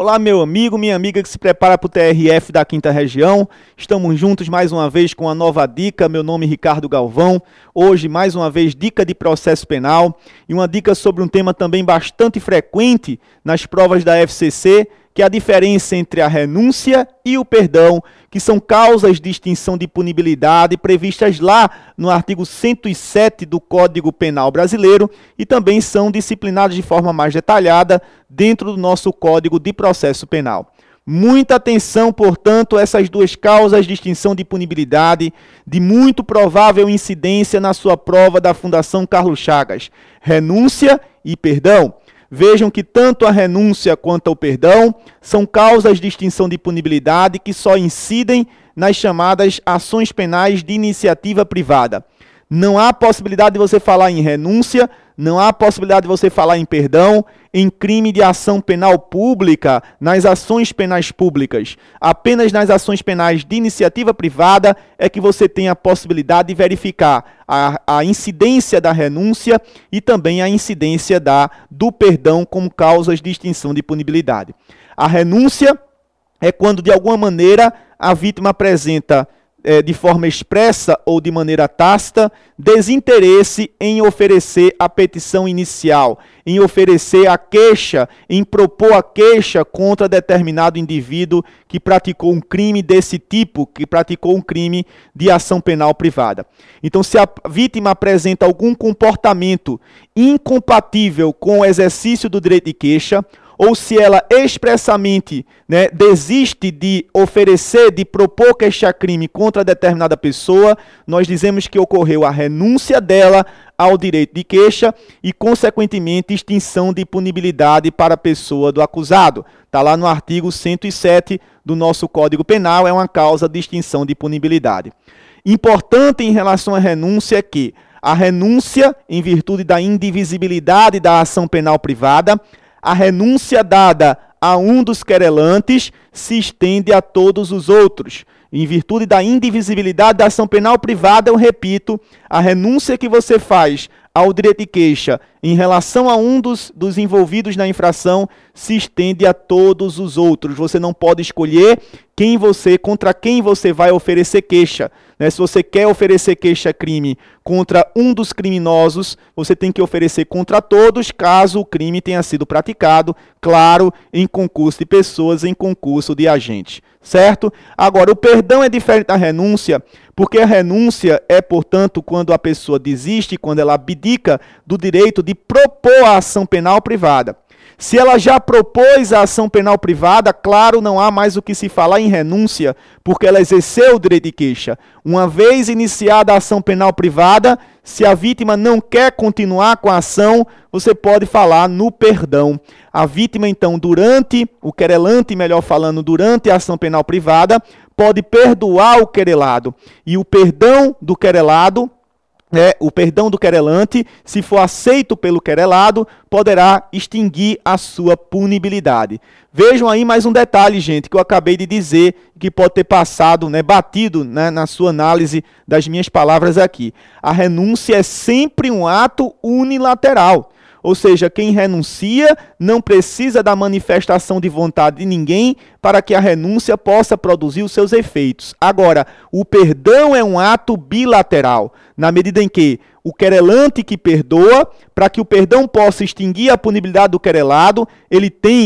Olá, meu amigo, minha amiga que se prepara para o TRF da 5ª Região. Estamos juntos mais uma vez com uma nova dica. Meu nome é Ricardo Galvão. Hoje, mais uma vez, dica de processo penal e uma dica sobre um tema também bastante frequente nas provas da FCC, que é a diferença entre a renúncia e o perdão, que são causas de extinção de punibilidade previstas lá no artigo 107 do Código Penal Brasileiro e também são disciplinadas de forma mais detalhada dentro do nosso Código de Processo Penal. Muita atenção, portanto, a essas duas causas de extinção de punibilidade de muito provável incidência na sua prova da Fundação Carlos Chagas: renúncia e perdão. Vejam que tanto a renúncia quanto o perdão são causas de extinção de punibilidade que só incidem nas chamadas ações penais de iniciativa privada. Não há possibilidade de você falar em renúncia, não há possibilidade de você falar em perdão, em crime de ação penal pública, nas ações penais públicas. Apenas nas ações penais de iniciativa privada é que você tem a possibilidade de verificar a incidência da renúncia e também a incidência do perdão como causas de extinção de punibilidade. A renúncia é quando, de alguma maneira, a vítima apresenta de forma expressa ou de maneira tácita, desinteresse em oferecer a petição inicial, em oferecer a queixa, em propor a queixa contra determinado indivíduo que praticou um crime desse tipo, que praticou um crime de ação penal privada. Então, se a vítima apresenta algum comportamento incompatível com o exercício do direito de queixa, ou se ela expressamente desiste de oferecer, de propor queixa-crime contra determinada pessoa, nós dizemos que ocorreu a renúncia dela ao direito de queixa e, consequentemente, extinção de punibilidade para a pessoa do acusado. Está lá no artigo 107 do nosso Código Penal, é uma causa de extinção de punibilidade. Importante em relação à renúncia é que a renúncia, em virtude da indivisibilidade da ação penal privada, a renúncia dada a um dos querelantes se estende a todos os outros. Em virtude da indivisibilidade da ação penal privada, eu repito, a renúncia que você faz ao direito de queixa em relação a um dos envolvidos na infração se estende a todos os outros. Você não pode escolher contra quem você vai oferecer queixa. Se você quer oferecer queixa-crime contra um dos criminosos, você tem que oferecer contra todos, caso o crime tenha sido praticado, claro, em concurso de pessoas, em concurso de agentes. Certo? Agora, o perdão é diferente da renúncia, porque a renúncia é, portanto, quando a pessoa desiste, quando ela abdica do direito de propor a ação penal privada. Se ela já propôs a ação penal privada, claro, não há mais o que se falar em renúncia, porque ela exerceu o direito de queixa. Uma vez iniciada a ação penal privada, se a vítima não quer continuar com a ação, você pode falar no perdão. A vítima, então, o querelante, melhor falando, durante a ação penal privada, pode perdoar o querelado. E o perdão do querelado, o perdão do querelante, se for aceito pelo querelado, poderá extinguir a sua punibilidade. Vejam aí mais um detalhe, gente, que eu acabei de dizer, que pode ter passado, batido na sua análise das minhas palavras aqui. A renúncia é sempre um ato unilateral. Ou seja, quem renuncia não precisa da manifestação de vontade de ninguém para que a renúncia possa produzir os seus efeitos. Agora, o perdão é um ato bilateral, na medida em que o querelante que perdoa, para que o perdão possa extinguir a punibilidade do querelado,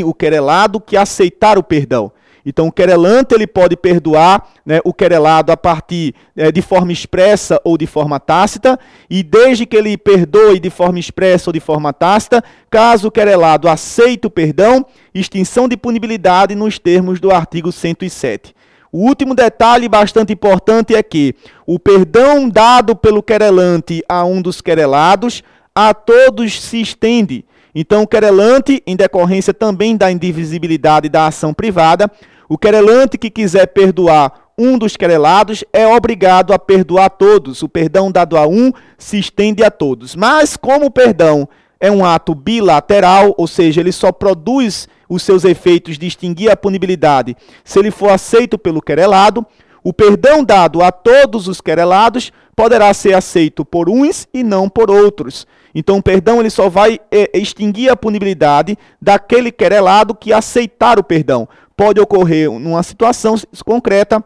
o querelado que aceitar o perdão. Então, o querelante ele pode perdoar o querelado a partir de forma expressa ou de forma tácita, e desde que ele perdoe de forma expressa ou de forma tácita, caso o querelado aceite o perdão, extinção de punibilidade nos termos do artigo 107. O último detalhe bastante importante é que o perdão dado pelo querelante a um dos querelados, a todos se estende. Então, o querelante, em decorrência também da indivisibilidade da ação privada, o querelante que quiser perdoar um dos querelados é obrigado a perdoar todos. O perdão dado a um se estende a todos. Mas, como o perdão é um ato bilateral, ou seja, ele só produz os seus efeitos de extinguir a punibilidade se ele for aceito pelo querelado, o perdão dado a todos os querelados poderá ser aceito por uns e não por outros. Então o perdão ele só vai extinguir a punibilidade daquele querelado que aceitar o perdão. Pode ocorrer numa situação concreta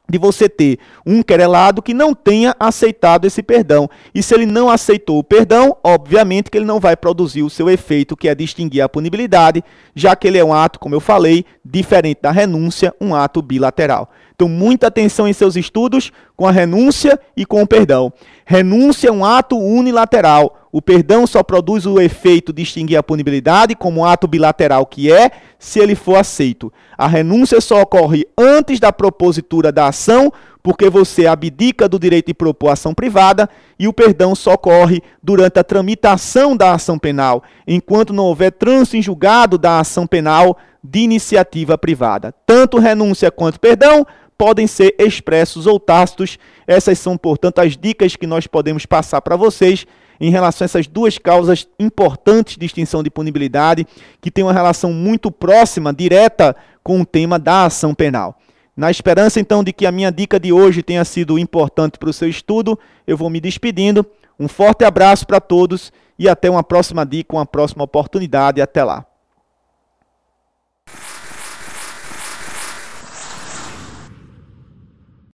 de você ter um querelado que não tenha aceitado esse perdão. E se ele não aceitou o perdão, obviamente que ele não vai produzir o seu efeito, que é distinguir a punibilidade, já que ele é um ato, como eu falei, diferente da renúncia, um ato bilateral. Então, muita atenção em seus estudos com a renúncia e com o perdão. Renúncia é um ato unilateral. O perdão só produz o efeito de extinguir a punibilidade como um ato bilateral que é, se ele for aceito. A renúncia só ocorre antes da propositura da ação, porque você abdica do direito de propor ação privada, e o perdão só ocorre durante a tramitação da ação penal, enquanto não houver trânsito em julgado da ação penal de iniciativa privada. Tanto renúncia quanto perdão podem ser expressos ou tácitos. Essas são, portanto, as dicas que nós podemos passar para vocês em relação a essas duas causas importantes de extinção de punibilidade, que têm uma relação muito próxima, direta, com o tema da ação penal. Na esperança, então, de que a minha dica de hoje tenha sido importante para o seu estudo, eu vou me despedindo. Um forte abraço para todos e até uma próxima dica, uma próxima oportunidade. Até lá.